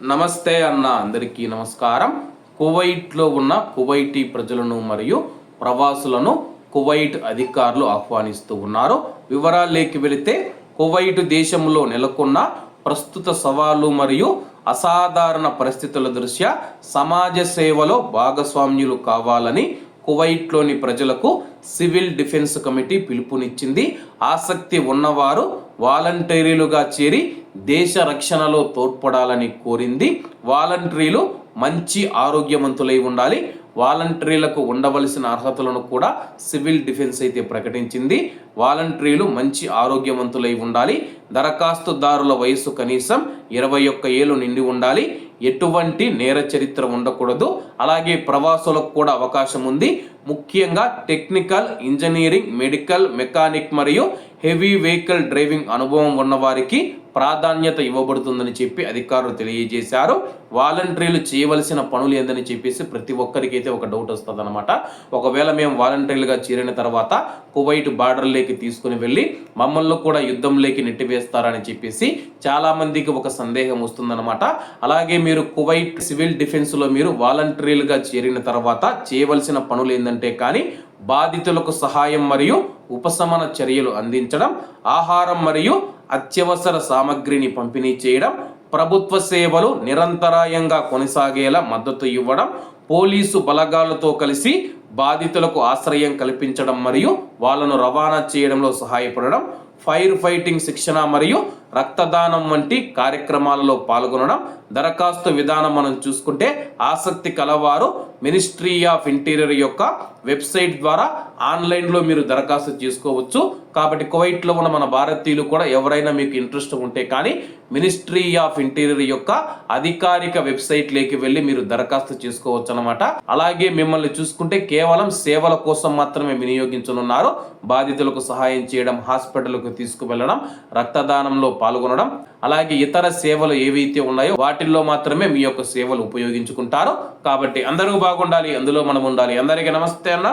నమస్తే అన్న అందరికీ నమస్కారం. కువైట్లో ఉన్న కువైటీ ప్రజలను మరియు ప్రవాసులను కువైట్ అధికారులు ఆహ్వానిస్తూ ఉన్నారు. వివరాల్లోకి వెళితే కువైట్ దేశంలో నెలకొన్న ప్రస్తుత సవాళ్లు మరియు అసాధారణ పరిస్థితుల దృష్ట్యా సమాజ సేవలో భాగస్వామ్యులు కావాలని కువైట్లోని ప్రజలకు సివిల్ డిఫెన్స్ కమిటీ పిలుపునిచ్చింది. ఆసక్తి ఉన్నవారు వాలంటీర్లుగా చేరి దేశ రక్షణలో తోడ్పడాలని కోరింది. వాలంటీర్లు మంచి ఆరోగ్యవంతులై ఉండాలి. వాలంటీర్లకు ఉండవలసిన అర్హతలను కూడా సివిల్ డిఫెన్స్ అయితే ప్రకటించింది. వాలంటీర్లు మంచి ఆరోగ్యవంతులై ఉండాలి. దరఖాస్తుదారుల వయసు కనీసం 21 ఏళ్ళు నిండి ఉండాలి. ఎటువంటి నేర చరిత్ర ఉండకూడదు. అలాగే ప్రవాసులకు కూడా అవకాశం ఉంది. ముఖ్యంగా టెక్నికల్, ఇంజనీరింగ్, మెడికల్, మెకానిక్ మరియు హెవీ వెహికల్ డ్రైవింగ్ అనుభవం ఉన్న వారికి ప్రాధాన్యత ఇవ్వబడుతుందని చెప్పి అధికారులు తెలియజేశారు. వాలంటీర్లు చేయవలసిన పనులు ఏందని చెప్పేసి ప్రతి ఒక్కరికి అయితే ఒక డౌట్ వస్తుంది అనమాట. ఒకవేళ మేము వాలంటీర్లుగా చేరిన తర్వాత కువైట్ బార్డర్లోకి తీసుకుని వెళ్ళి మమ్మల్ని కూడా యుద్ధంలోకి నెట్టివేస్తారని చెప్పేసి చాలా మందికి ఒక సందేహం వస్తుందన్నమాట. అలాగే మీరు కువైట్ సివిల్ డిఫెన్స్లో మీరు వాలంటీర్లుగా చేరిన తర్వాత చేయవలసిన పనులు ఏంటంటే కానీ బాధితులకు సహాయం మరియు ఉపశమన చర్యలు అందించడం, ఆహారం మరియు అత్యవసర సామగ్రిని పంపిణీ చేయడం, ప్రభుత్వ సేవలు నిరంతరాయంగా కొనసాగేలా మద్దతు ఇవ్వడం, పోలీసు బలగాలతో కలిసి బాధితులకు ఆశ్రయం కల్పించడం మరియు వాళ్ళను రవాణా చేయడంలో సహాయపడడం, ఫైర్ ఫైటింగ్ శిక్షణ మరియు రక్తదానం వంటి కార్యక్రమాలలో పాల్గొనడం. దరఖాస్తు విధానం మనం చూసుకుంటే ఆసక్తి కలవారు మినిస్ట్రీ ఆఫ్ ఇంటీరియర్ యొక్క వెబ్సైట్ ద్వారా ఆన్లైన్లో మీరు దరఖాస్తు చేసుకోవచ్చు. కాబట్టి కువైట్లో ఉన్న మన భారతీయులు కూడా ఎవరైనా మీకు ఇంట్రెస్ట్ ఉంటే కానీ మినిస్ట్రీ ఆఫ్ ఇంటీరియర్ యొక్క అధికారిక వెబ్సైట్లోకి వెళ్ళి మీరు దరఖాస్తు చేసుకోవచ్చు అనమాట. అలాగే మిమ్మల్ని చూసుకుంటే కేవలం సేవల కోసం మాత్రమే వినియోగించనున్నారు. బాధితులకు సహాయం చేయడం, హాస్పిటల్కు తీసుకువెళ్ళడం, రక్తదానంలో పాల్గొనడం, అలాగే ఇతర సేవలు ఏవైతే ఉన్నాయో వాటిల్లో మాత్రమే మీ యొక్క సేవలు ఉపయోగించుకుంటారు. కాబట్టి అందరూ బాగుండాలి, అందులో మనం ఉండాలి. అందరికీ నమస్తే అన్న.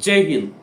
జై హింద్.